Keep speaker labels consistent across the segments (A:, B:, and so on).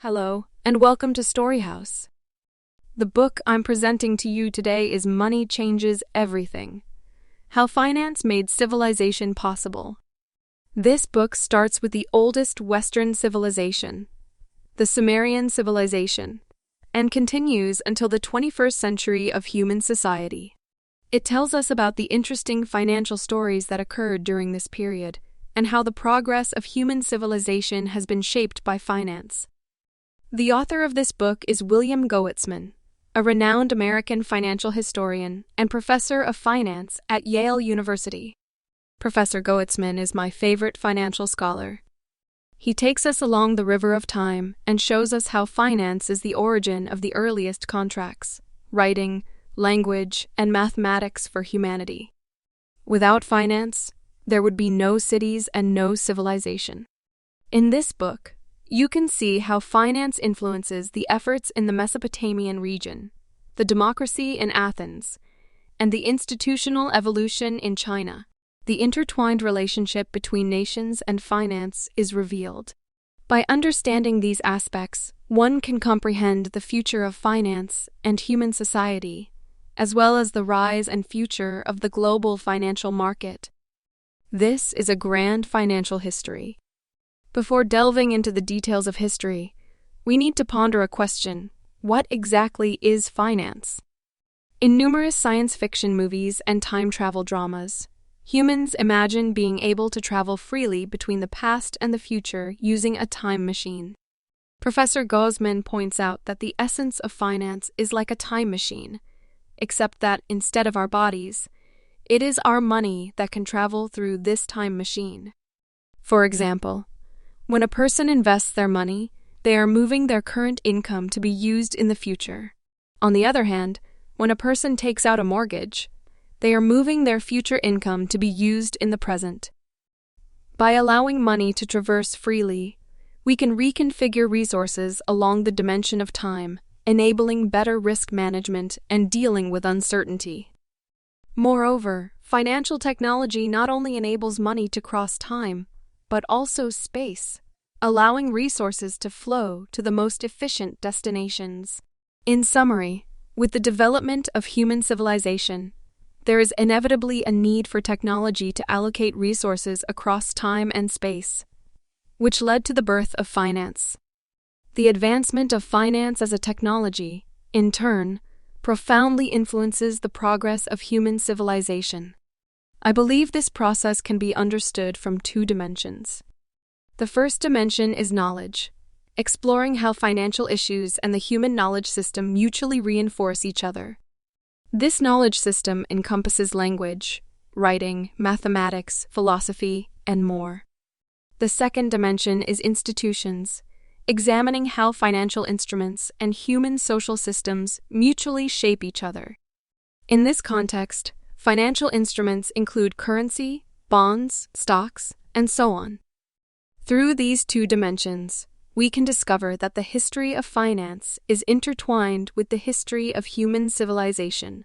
A: Hello, and welcome to StoryHouse. The book I'm presenting to you today is Money Changes Everything: How Finance Made Civilization Possible. This book starts with the oldest Western civilization, the Sumerian civilization, and continues until the 21st century of human society. It tells us about the interesting financial stories that occurred during this period and how the progress of human civilization has been shaped by finance. The author of this book is William Goetzman, a renowned American financial historian and professor of finance at Yale University. Professor Goetzman is my favorite financial scholar. He takes us along the river of time and shows us how finance is the origin of the earliest contracts, writing, language, and mathematics for humanity. Without finance, there would be no cities and no civilization. In this book, you can see how finance influences the efforts in the Mesopotamian region, the democracy in Athens, and the institutional evolution in China. The intertwined relationship between nations and finance is revealed. By understanding these aspects, one can comprehend the future of finance and human society, as well as the rise and future of the global financial market. This is a grand financial history. Before delving into the details of history, we need to ponder a question: what exactly is finance? In numerous science fiction movies and time travel dramas, humans imagine being able to travel freely between the past and the future using a time machine. Professor Goetzman points out that the essence of finance is like a time machine, except that instead of our bodies, it is our money that can travel through this time machine. For example, when a person invests their money, they are moving their current income to be used in the future. On the other hand, when a person takes out a mortgage, they are moving their future income to be used in the present. By allowing money to traverse freely, we can reconfigure resources along the dimension of time, enabling better risk management and dealing with uncertainty. Moreover, financial technology not only enables money to cross time, but also space, allowing resources to flow to the most efficient destinations. In summary, with the development of human civilization, there is inevitably a need for technology to allocate resources across time and space, which led to the birth of finance. The advancement of finance as a technology, in turn, profoundly influences the progress of human civilization. I believe this process can be understood from two dimensions. The first dimension is knowledge, exploring how financial issues and the human knowledge system mutually reinforce each other. This knowledge system encompasses language, writing, mathematics, philosophy, and more. The second dimension is institutions, examining how financial instruments and human social systems mutually shape each other. In this context, financial instruments include currency, bonds, stocks, and so on. Through these two dimensions, we can discover that the history of finance is intertwined with the history of human civilization.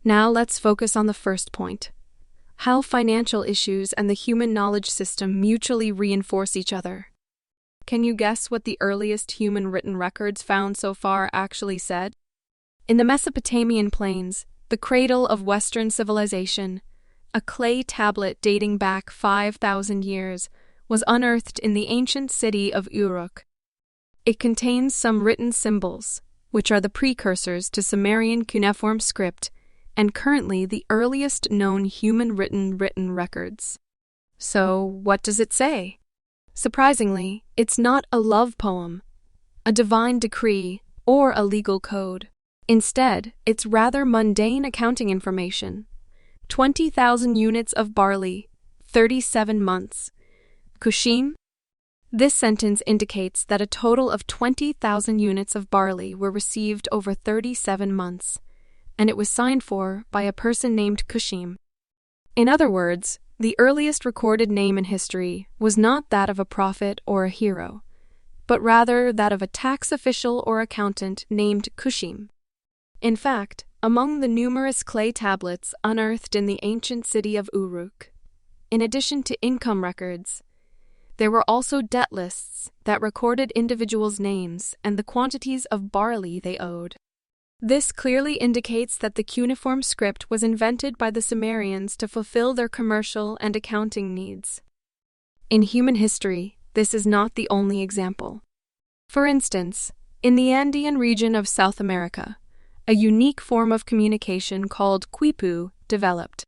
A: Now let's focus on the first point: how financial issues and the human knowledge system mutually reinforce each other. Can you guess what the earliest human written records found so far actually said? In the Mesopotamian plains, the cradle of Western civilization, a clay tablet dating back 5,000 years was unearthed in the ancient city of Uruk. It contains some written symbols, which are the precursors to Sumerian cuneiform script and currently the earliest known human written records. So, what does it say? Surprisingly, it's not a love poem, a divine decree, or a legal code. Instead, it's rather mundane accounting information. 20,000 units of barley, 37 months. Kushim? This sentence indicates that a total of 20,000 units of barley were received over 37 months, and it was signed for by a person named Kushim. In other words, the earliest recorded name in history was not that of a prophet or a hero, but rather that of a tax official or accountant named Kushim. In fact, among the numerous clay tablets unearthed in the ancient city of Uruk, in addition to income records, There were also debt lists that recorded individuals' names and the quantities of barley they owed. This clearly indicates that the cuneiform script was invented by the Sumerians to fulfill their commercial and accounting needs. In human history, this is not the only example. For instance, in the Andean region of South America, a unique form of communication called quipu developed.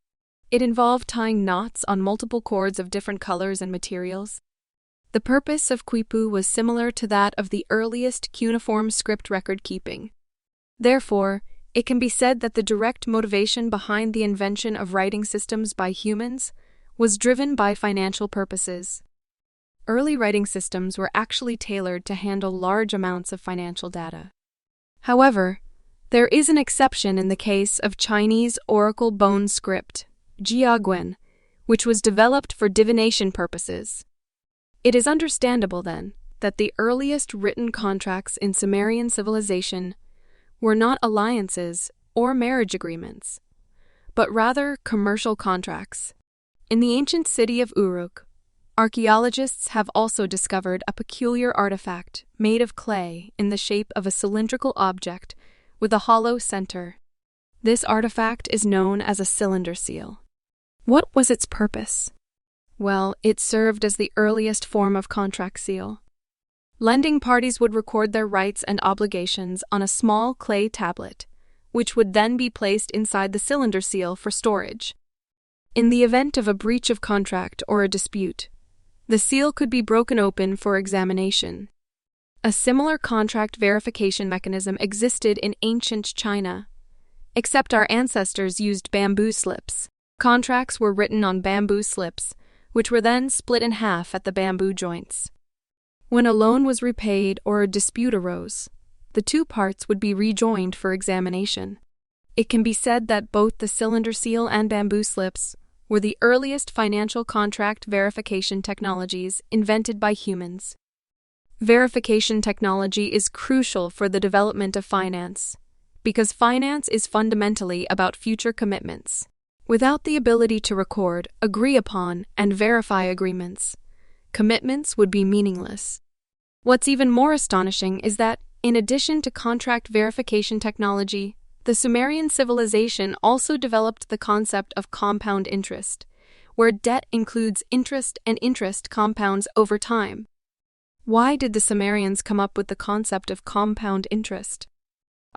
A: It involved tying knots on multiple cords of different colors and materials. The purpose of quipu was similar to that of the earliest cuneiform script record keeping. Therefore, it can be said that the direct motivation behind the invention of writing systems by humans was driven by financial purposes. Early writing systems were actually tailored to handle large amounts of financial data. However, there is an exception in the case of Chinese oracle bone script, Jiaguan, which was developed for divination purposes. It is understandable, then, that the earliest written contracts in Sumerian civilization were not alliances or marriage agreements, but rather commercial contracts. In the ancient city of Uruk, archaeologists have also discovered a peculiar artifact made of clay in the shape of a cylindrical object with a hollow center. This artifact is known as a cylinder seal. What was its purpose? Well, it served as the earliest form of contract seal. Lending parties would record their rights and obligations on a small clay tablet, which would then be placed inside the cylinder seal for storage. In the event of a breach of contract or a dispute, the seal could be broken open for examination. A similar contract verification mechanism existed in ancient China, except our ancestors used bamboo slips. Contracts were written on bamboo slips, which were then split in half at the bamboo joints. When a loan was repaid or a dispute arose, the two parts would be rejoined for examination. It can be said that both the cylinder seal and bamboo slips were the earliest financial contract verification technologies invented by humans. Verification technology is crucial for the development of finance, because finance is fundamentally about future commitments. Without the ability to record, agree upon, and verify agreements, commitments would be meaningless. What's even more astonishing is that, in addition to contract verification technology, the Sumerian civilization also developed the concept of compound interest, where debt includes interest and interest compounds over time. Why did the Sumerians come up with the concept of compound interest?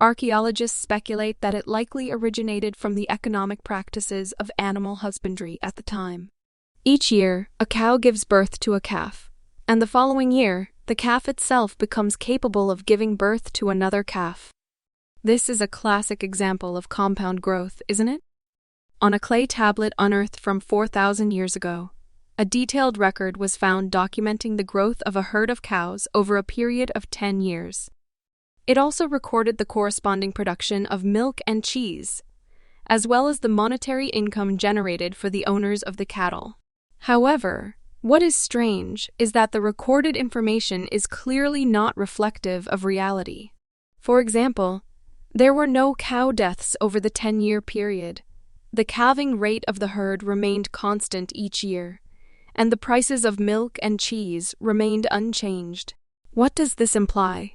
A: Archaeologists speculate that it likely originated from the economic practices of animal husbandry at the time. Each year, a cow gives birth to a calf, and the following year, the calf itself becomes capable of giving birth to another calf. This is a classic example of compound growth, isn't it? On a clay tablet unearthed from 4,000 years ago, a detailed record was found documenting the growth of a herd of cows over a period of 10 years. It also recorded the corresponding production of milk and cheese, as well as the monetary income generated for the owners of the cattle. However, what is strange is that the recorded information is clearly not reflective of reality. For example, there were no cow deaths over the 10-year period. The calving rate of the herd remained constant each year, and the prices of milk and cheese remained unchanged. What does this imply?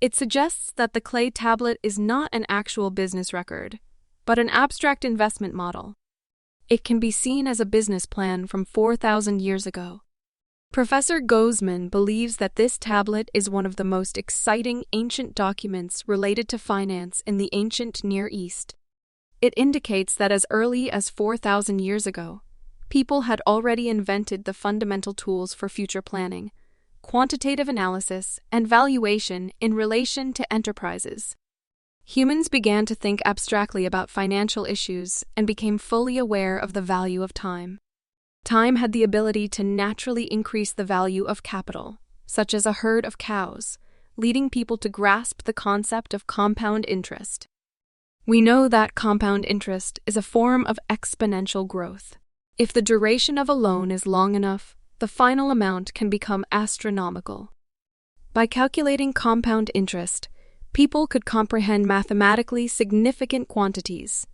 A: It suggests that the clay tablet is not an actual business record, but an abstract investment model. It can be seen as a business plan from 4,000 years ago. Professor Gozman believes that this tablet is one of the most exciting ancient documents related to finance in the ancient Near East. It indicates that as early as 4,000 years ago, people had already invented the fundamental tools for future planning, quantitative analysis, and valuation in relation to enterprises. Humans began to think abstractly about financial issues and became fully aware of the value of time. Time had the ability to naturally increase the value of capital, such as a herd of cows, leading people to grasp the concept of compound interest. We know that compound interest is a form of exponential growth. If the duration of a loan is long enough, the final amount can become astronomical. By calculating compound interest, people could comprehend mathematically significant quantities,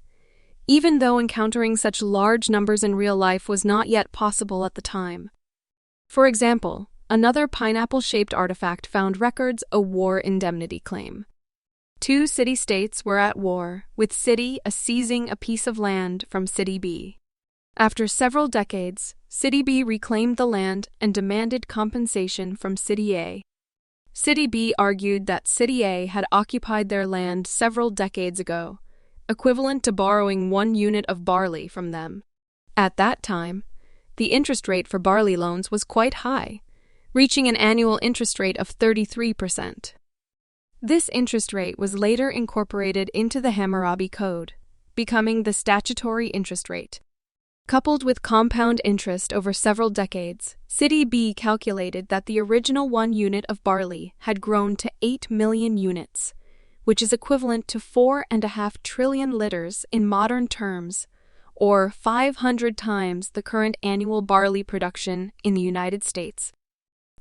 A: even though encountering such large numbers in real life was not yet possible at the time. For example, another pineapple-shaped artifact found records a war indemnity claim. Two city-states were at war, with City A seizing a piece of land from City B. After several decades, City B reclaimed the land and demanded compensation from City A. City B argued that City A had occupied their land several decades ago, equivalent to borrowing 1 unit of barley from them. At that time, the interest rate for barley loans was quite high, reaching an annual interest rate of 33%. This interest rate was later incorporated into the Hammurabi Code, becoming the statutory interest rate. Coupled with compound interest over several decades, City B calculated that the original 1 unit of barley had grown to 8 million units, which is equivalent to 4.5 trillion liters in modern terms, or 500 times the current annual barley production in the United States.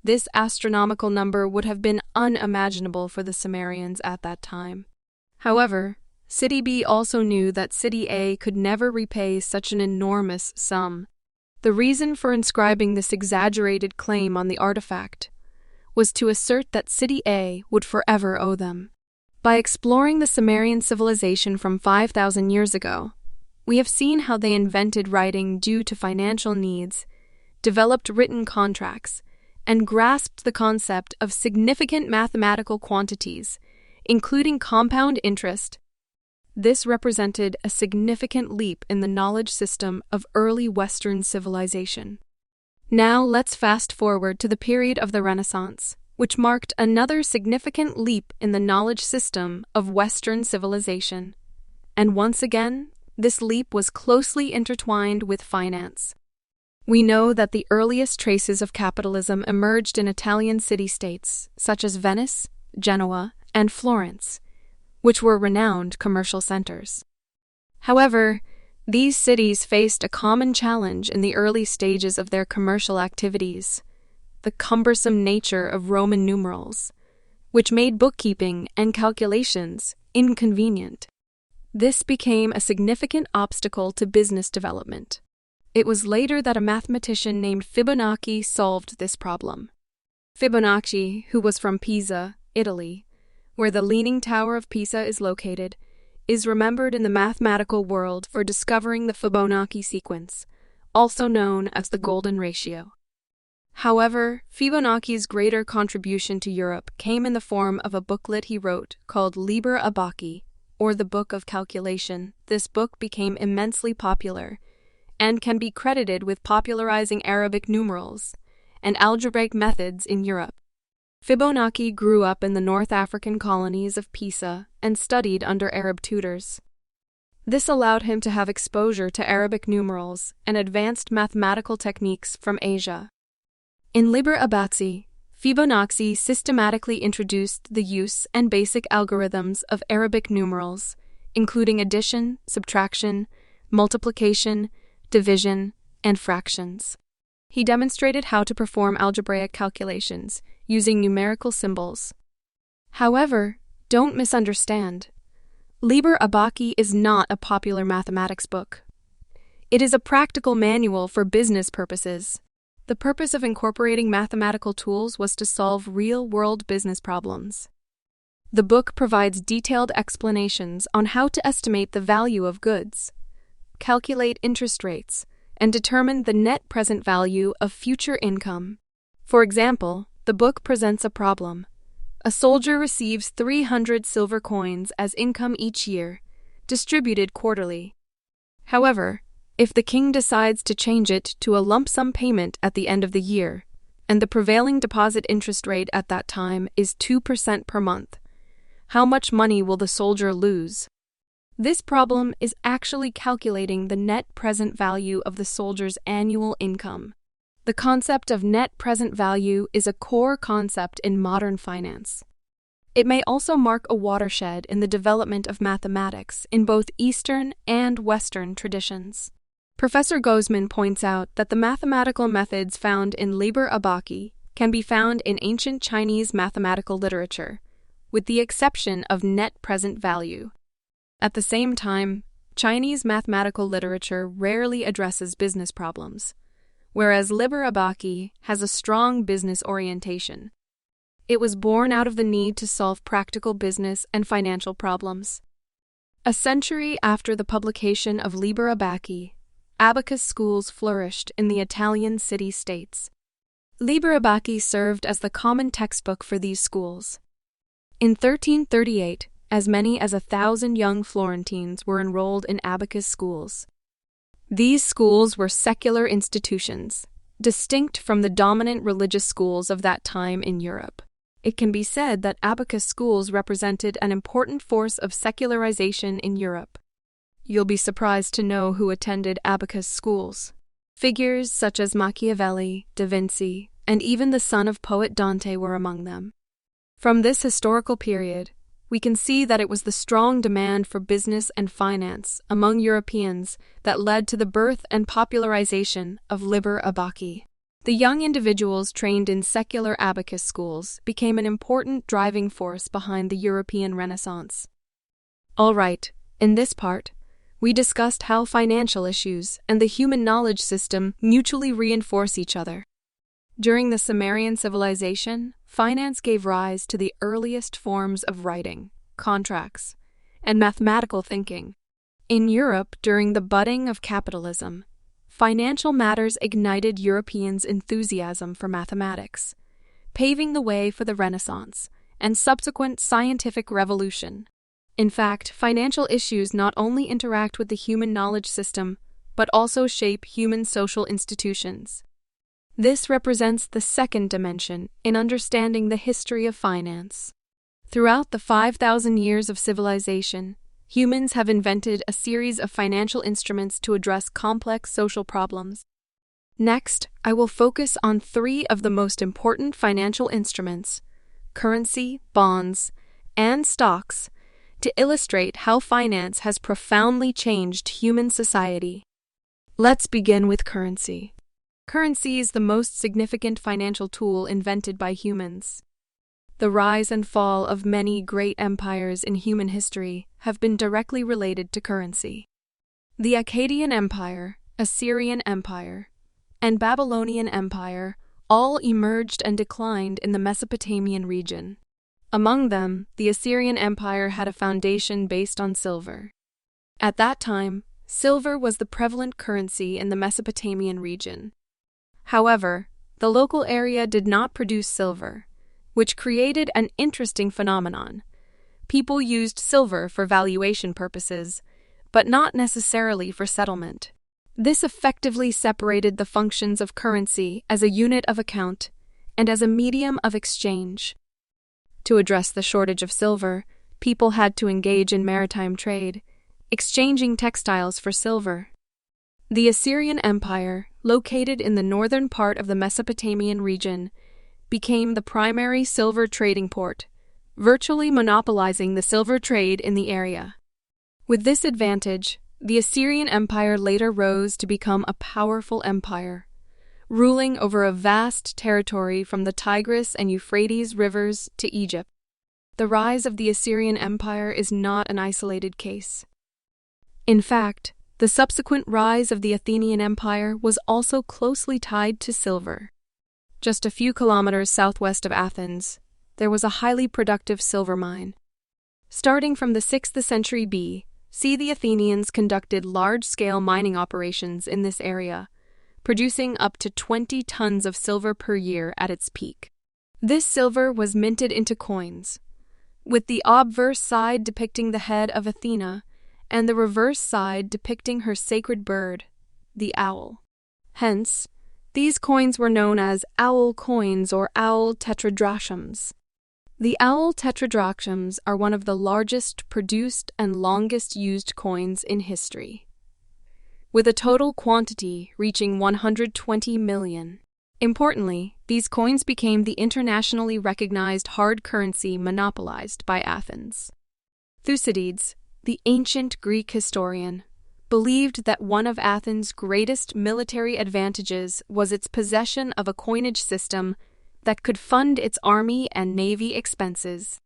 A: This astronomical number would have been unimaginable for the Sumerians at that time. However, City B also knew that City A could never repay such an enormous sum. The reason for inscribing this exaggerated claim on the artifact was to assert that City A would forever owe them. By exploring the Sumerian civilization from 5,000 years ago, we have seen how they invented writing due to financial needs, developed written contracts, and grasped the concept of significant mathematical quantities, including compound interest. This represented a significant leap in the knowledge system of early Western civilization. Now let's fast forward to the period of the Renaissance, which marked another significant leap in the knowledge system of Western civilization. And once again, this leap was closely intertwined with finance. We know that the earliest traces of capitalism emerged in Italian city-states such as Venice, Genoa, and Florence, which were renowned commercial centers. However, these cities faced a common challenge in the early stages of their commercial activities: the cumbersome nature of Roman numerals, which made bookkeeping and calculations inconvenient. This became a significant obstacle to business development. It was later that a mathematician named Fibonacci solved this problem. Fibonacci, who was from Pisa, Italy, where the Leaning Tower of Pisa is located, is remembered in the mathematical world for discovering the Fibonacci sequence, also known as the golden ratio. However, Fibonacci's greater contribution to Europe came in the form of a booklet he wrote called Liber Abaci, or the Book of Calculation. This book became immensely popular and can be credited with popularizing Arabic numerals and algebraic methods in Europe. Fibonacci grew up in the North African colonies of Pisa and studied under Arab tutors. This allowed him to have exposure to Arabic numerals and advanced mathematical techniques from Asia. In Liber Abaci, Fibonacci systematically introduced the use and basic algorithms of Arabic numerals, including addition, subtraction, multiplication, division, and fractions. He demonstrated how to perform algebraic calculations using numerical symbols. However, don't misunderstand. Liber Abaci is not a popular mathematics book. It is a practical manual for business purposes. The purpose of incorporating mathematical tools was to solve real-world business problems. The book provides detailed explanations on how to estimate the value of goods, calculate interest rates, and determine the net present value of future income. For example, the book presents a problem. A soldier receives 300 silver coins as income each year, distributed quarterly. However, if the king decides to change it to a lump sum payment at the end of the year, and the prevailing deposit interest rate at that time is 2% per month, how much money will the soldier lose? This problem is actually calculating the net present value of the soldier's annual income. The concept of net present value is a core concept in modern finance. It may also mark a watershed in the development of mathematics in both Eastern and Western traditions. Professor Gozman points out that the mathematical methods found in Liber Abaci can be found in ancient Chinese mathematical literature, with the exception of net present value. At the same time, Chinese mathematical literature rarely addresses business problems, whereas Liber Abaci has a strong business orientation. It was born out of the need to solve practical business and financial problems. A century after the publication of Liber Abaci, abacus schools flourished in the Italian city-states. Liber Abaci served as the common textbook for these schools. In 1338, as many as 1,000 young Florentines were enrolled in abacus schools. These schools were secular institutions, distinct from the dominant religious schools of that time in Europe. It can be said that abacus schools represented an important force of secularization in Europe. You'll be surprised to know who attended abacus schools. Figures such as Machiavelli, Da Vinci, and even the son of poet Dante were among them. From this historical period, we can see that it was the strong demand for business and finance among Europeans that led to the birth and popularization of Liber Abaci. The young individuals trained in secular abacus schools became an important driving force behind the European Renaissance. All right, in this part, we discussed how financial issues and the human knowledge system mutually reinforce each other. During the Sumerian civilization, finance gave rise to the earliest forms of writing, contracts, and mathematical thinking. In Europe, during the budding of capitalism, financial matters ignited Europeans' enthusiasm for mathematics, paving the way for the Renaissance and subsequent scientific revolution. In fact, financial issues not only interact with the human knowledge system, but also shape human social institutions. This represents the second dimension in understanding the history of finance. Throughout the 5,000 years of civilization, humans have invented a series of financial instruments to address complex social problems. Next, I will focus on 3 of the most important financial instruments: currency, bonds, and stocks, to illustrate how finance has profoundly changed human society. Let's begin with currency. Currency is the most significant financial tool invented by humans. The rise and fall of many great empires in human history have been directly related to currency. The Akkadian Empire, Assyrian Empire, and Babylonian Empire all emerged and declined in the Mesopotamian region. Among them, the Assyrian Empire had a foundation based on silver. At that time, silver was the prevalent currency in the Mesopotamian region. However, the local area did not produce silver, which created an interesting phenomenon. People used silver for valuation purposes, but not necessarily for settlement. This effectively separated the functions of currency as a unit of account and as a medium of exchange. To address the shortage of silver, people had to engage in maritime trade, exchanging textiles for silver. The Assyrian Empire, located in the northern part of the Mesopotamian region, became the primary silver trading port, virtually monopolizing the silver trade in the area. With this advantage, the Assyrian Empire later rose to become a powerful empire, ruling over a vast territory from the Tigris and Euphrates rivers to Egypt. The rise of the Assyrian Empire is not an isolated case. In fact, the subsequent rise of the Athenian Empire was also closely tied to silver. Just a few kilometers southwest of Athens, there was a highly productive silver mine. Starting from the 6th century BC, the Athenians conducted large-scale mining operations in this area, producing up to 20 tons of silver per year at its peak. This silver was minted into coins, with the obverse side depicting the head of Athena and the reverse side depicting her sacred bird, the owl. Hence, these coins were known as owl coins or owl tetradrachms. The owl tetradrachms are one of the largest produced and longest used coins in history, with a total quantity reaching 120 million. Importantly, these coins became the internationally recognized hard currency monopolized by Athens. Thucydides, the ancient Greek historian, believed that one of Athens' greatest military advantages was its possession of a coinage system that could fund its army and navy expenses.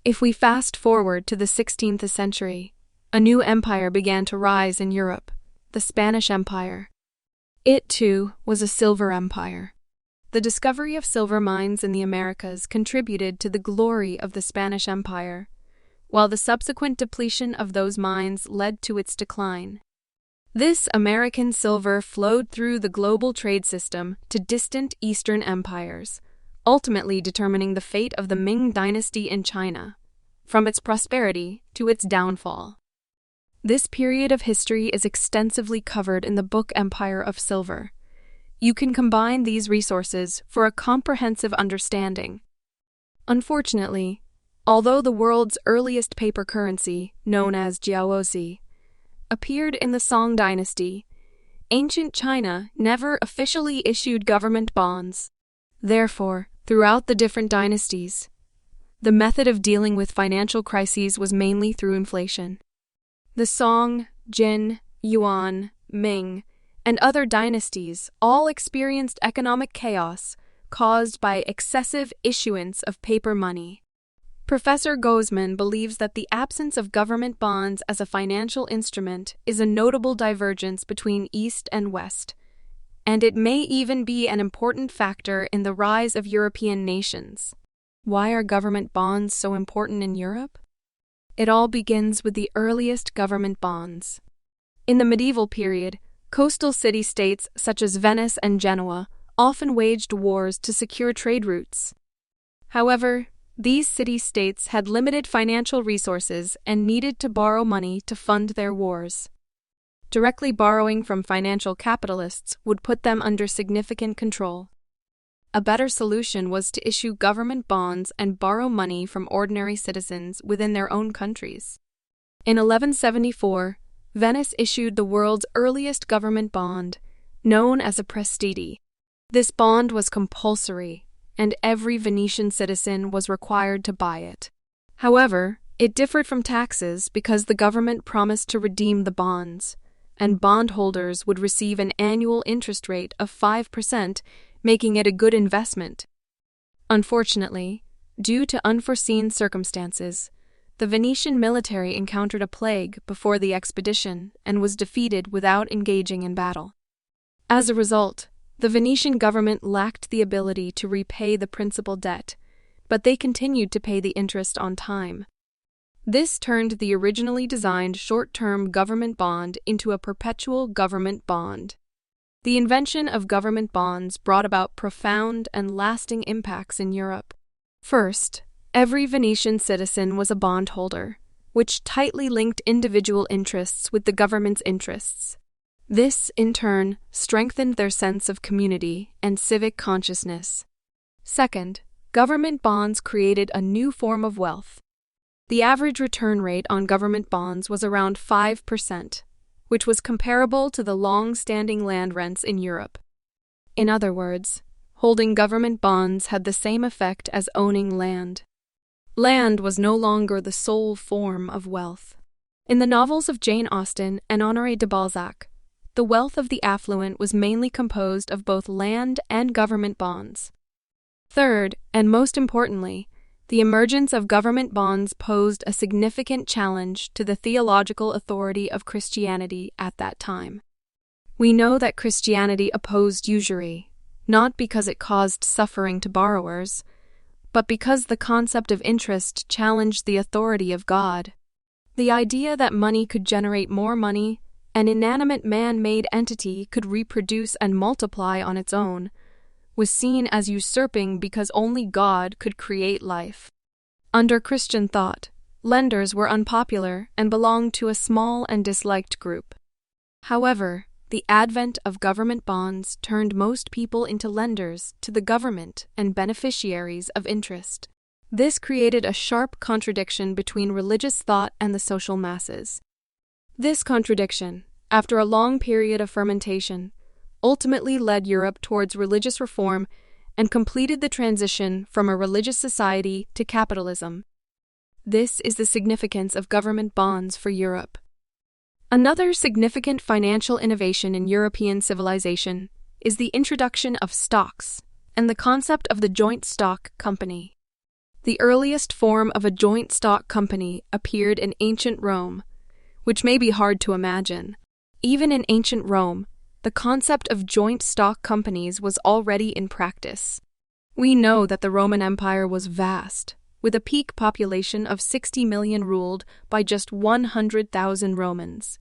A: If we fast forward to the 16th century, a new empire began to rise in Europe, the Spanish Empire. It, too, was a silver empire. The discovery of silver mines in the Americas contributed to the glory of the Spanish Empire, while the subsequent depletion of those mines led to its decline. This American silver flowed through the global trade system to distant Eastern empires, ultimately determining the fate of the Ming dynasty in China, from its prosperity to its downfall. This period of history is extensively covered in the book Empire of Silver. You can combine these resources for a comprehensive understanding. Unfortunately, although the world's earliest paper currency, known as jiaozi, appeared in the Song dynasty, ancient China never officially issued government bonds. Therefore, throughout the different dynasties, the method of dealing with financial crises was mainly through inflation. The Song, Jin, Yuan, Ming, and other dynasties all experienced economic chaos caused by excessive issuance of paper money. Professor Gozman believes that the absence of government bonds as a financial instrument is a notable divergence between East and West, and it may even be an important factor in the rise of European nations. Why are government bonds so important in Europe? It all begins with the earliest government bonds. In the medieval period, coastal city-states such as Venice and Genoa often waged wars to secure trade routes. However, these city-states had limited financial resources and needed to borrow money to fund their wars. Directly borrowing from financial capitalists would put them under significant control. A better solution was to issue government bonds and borrow money from ordinary citizens within their own countries. In 1174, Venice issued the world's earliest government bond, known as a prestiti. This bond was compulsory, and every Venetian citizen was required to buy it. However, it differed from taxes because the government promised to redeem the bonds, and bondholders would receive an annual interest rate of 5%, making it a good investment. Unfortunately, due to unforeseen circumstances, the Venetian military encountered a plague before the expedition and was defeated without engaging in battle. As a result, the Venetian government lacked the ability to repay the principal debt, but they continued to pay the interest on time. This turned the originally designed short-term government bond into a perpetual government bond. The invention of government bonds brought about profound and lasting impacts in Europe. First, every Venetian citizen was a bondholder, which tightly linked individual interests with the government's interests. This, in turn, strengthened their sense of community and civic consciousness. Second, government bonds created a new form of wealth. The average return rate on government bonds was around 5%, which was comparable to the long-standing land rents in Europe. In other words, holding government bonds had the same effect as owning land. Land was no longer the sole form of wealth. In the novels of Jane Austen and Honoré de Balzac, the wealth of the affluent was mainly composed of both land and government bonds. Third, and most importantly, the emergence of government bonds posed a significant challenge to the theological authority of Christianity at that time. We know that Christianity opposed usury, not because it caused suffering to borrowers, but because the concept of interest challenged the authority of God. The idea that money could generate more money, an inanimate man-made entity could reproduce and multiply on its own, was seen as usurping because only God could create life. Under Christian thought, lenders were unpopular and belonged to a small and disliked group. However, the advent of government bonds turned most people into lenders to the government and beneficiaries of interest. This created a sharp contradiction between religious thought and the social masses. This contradiction, after a long period of fermentation, ultimately led Europe towards religious reform and completed the transition from a religious society to capitalism. This is the significance of government bonds for Europe. Another significant financial innovation in European civilization is the introduction of stocks and the concept of the joint stock company. The earliest form of a joint stock company appeared in ancient Rome, which may be hard to imagine. Even in ancient Rome, the concept of joint stock companies was already in practice. We know that the Roman Empire was vast, with a peak population of 60 million ruled by just 100,000 Romans.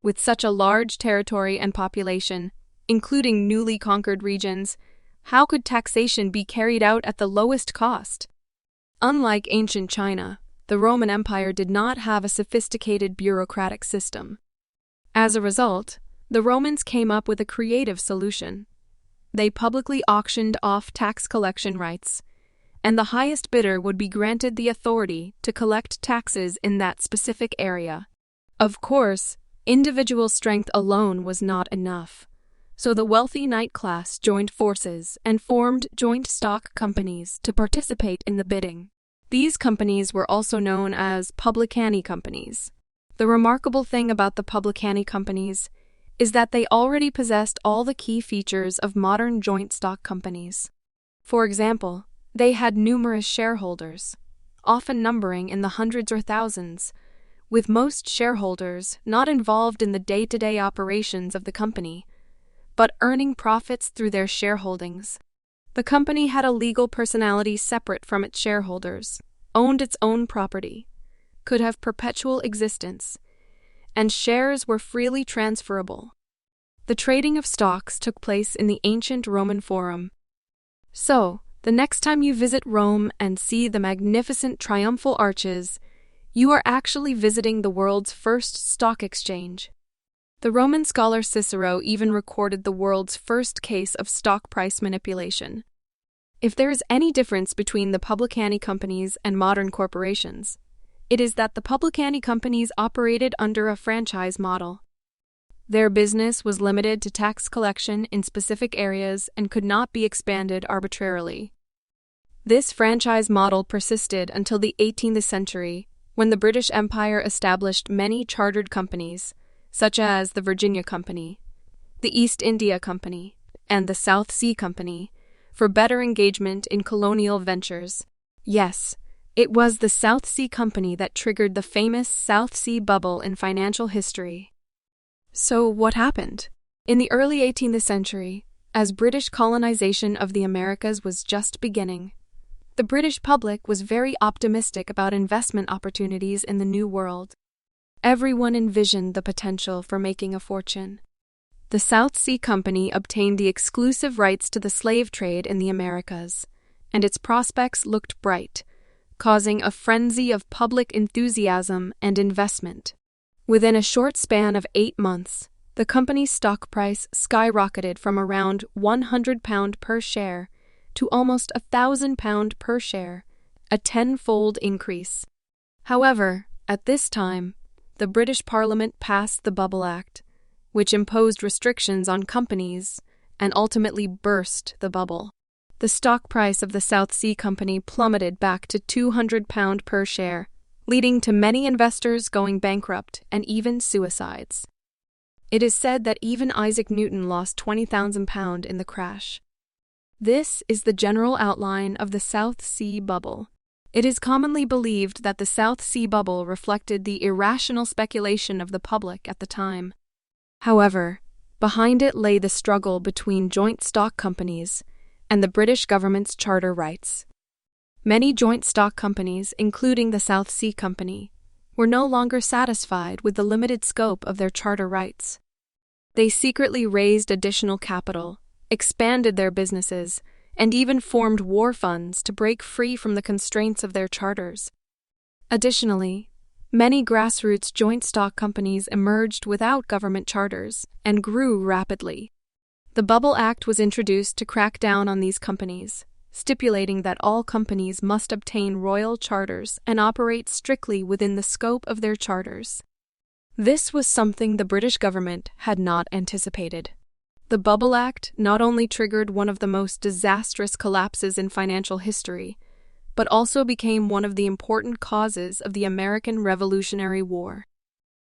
A: With such a large territory and population, including newly conquered regions, how could taxation be carried out at the lowest cost? Unlike ancient China, the Roman Empire did not have a sophisticated bureaucratic system. As a result, the Romans came up with a creative solution. They publicly auctioned off tax collection rights, and the highest bidder would be granted the authority to collect taxes in that specific area. Of course, individual strength alone was not enough, so the wealthy knight class joined forces and formed joint stock companies to participate in the bidding. These companies were also known as publicani companies. The remarkable thing about the publicani companies is that they already possessed all the key features of modern joint stock companies. For example, they had numerous shareholders, often numbering in the hundreds or thousands, with most shareholders not involved in the day-to-day operations of the company, but earning profits through their shareholdings. The company had a legal personality separate from its shareholders, owned its own property, could have perpetual existence, and shares were freely transferable. The trading of stocks took place in the ancient Roman Forum. So, the next time you visit Rome and see the magnificent triumphal arches, you are actually visiting the world's first stock exchange. The Roman scholar Cicero even recorded the world's first case of stock price manipulation. If there is any difference between the publicani companies and modern corporations, it is that the publicani companies operated under a franchise model. Their business was limited to tax collection in specific areas and could not be expanded arbitrarily. This franchise model persisted until the 18th century, when the British Empire established many chartered companies, such as the Virginia Company, the East India Company, and the South Sea Company, for better engagement in colonial ventures. Yes, it was the South Sea Company that triggered the famous South Sea bubble in financial history. So what happened? In the early 18th century, as British colonization of the Americas was just beginning, the British public was very optimistic about investment opportunities in the New World. Everyone envisioned the potential for making a fortune. The South Sea Company obtained the exclusive rights to the slave trade in the Americas, and its prospects looked bright, causing a frenzy of public enthusiasm and investment. Within a short span of 8 months, the company's stock price skyrocketed from around £100 per share to almost £1,000 per share, a 10-fold increase. However, at this time, the British Parliament passed the Bubble Act, which imposed restrictions on companies and ultimately burst the bubble. The stock price of the South Sea Company plummeted back to £200 per share, leading to many investors going bankrupt and even suicides. It is said that even Isaac Newton lost £20,000 in the crash. This is the general outline of the South Sea Bubble. It is commonly believed that the South Sea Bubble reflected the irrational speculation of the public at the time. However, behind it lay the struggle between joint stock companies and the British government's charter rights. Many joint stock companies, including the South Sea Company, were no longer satisfied with the limited scope of their charter rights. They secretly raised additional capital, expanded their businesses, and even formed war funds to break free from the constraints of their charters. Additionally, many grassroots joint stock companies emerged without government charters and grew rapidly. The Bubble Act was introduced to crack down on these companies, stipulating that all companies must obtain royal charters and operate strictly within the scope of their charters. This was something the British government had not anticipated. The Bubble Act not only triggered one of the most disastrous collapses in financial history, but also became one of the important causes of the American Revolutionary War.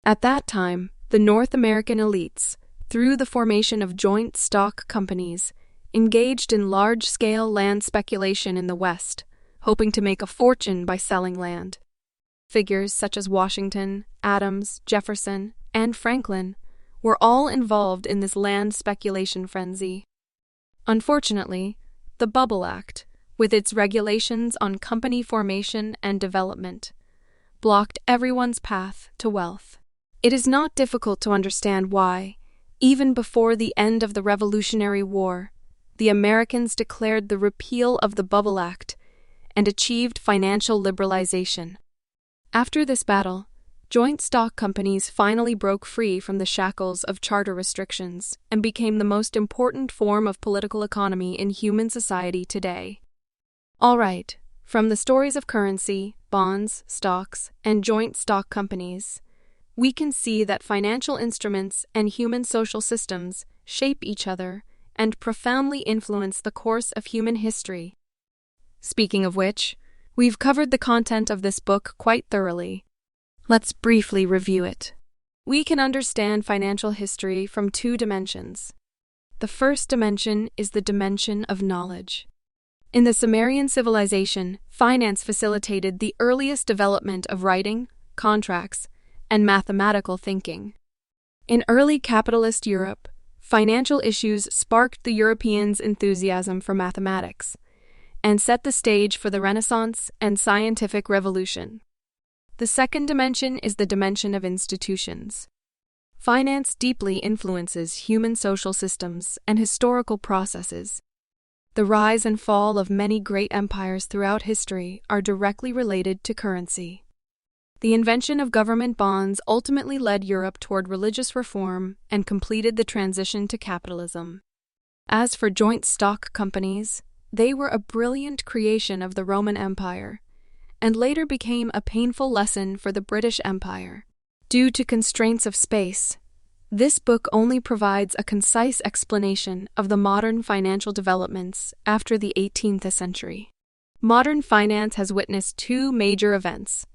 A: At that time, the North American elites, through the formation of joint stock companies, engaged in large-scale land speculation in the West, hoping to make a fortune by selling land. Figures such as Washington, Adams, Jefferson, and Franklin were all involved in this land speculation frenzy. Unfortunately, the Bubble Act, with its regulations on company formation and development, blocked everyone's path to wealth. It is not difficult to understand why, even before the end of the Revolutionary War, the Americans declared the repeal of the Bubble Act and achieved financial liberalization. After this battle, joint stock companies finally broke free from the shackles of charter restrictions and became the most important form of political economy in human society today. All right, from the stories of currency, bonds, stocks, and joint stock companies, we can see that financial instruments and human social systems shape each other and profoundly influence the course of human history. Speaking of which, we've covered the content of this book quite thoroughly. Let's briefly review it. We can understand financial history from two dimensions. The first dimension is the dimension of knowledge. In the Sumerian civilization, finance facilitated the earliest development of writing, contracts, and mathematical thinking. In early capitalist Europe, financial issues sparked the Europeans' enthusiasm for mathematics and set the stage for the Renaissance and scientific revolution. The second dimension is the dimension of institutions. Finance deeply influences human social systems and historical processes. The rise and fall of many great empires throughout history are directly related to currency. The invention of government bonds ultimately led Europe toward religious reform and completed the transition to capitalism. As for joint stock companies, they were a brilliant creation of the Roman Empire, and later became a painful lesson for the British Empire. Due to constraints of space, this book only provides a concise explanation of the modern financial developments after the 18th century. Modern finance has witnessed two major events: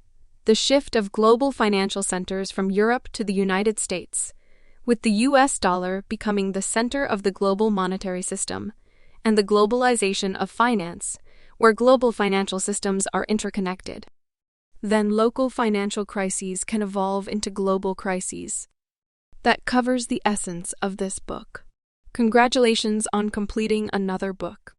A: the shift of global financial centers from Europe to the United States, with the US dollar becoming the center of the global monetary system, and the globalization of finance, where global financial systems are interconnected. Then local financial crises can evolve into global crises. That covers the essence of this book. Congratulations on completing another book.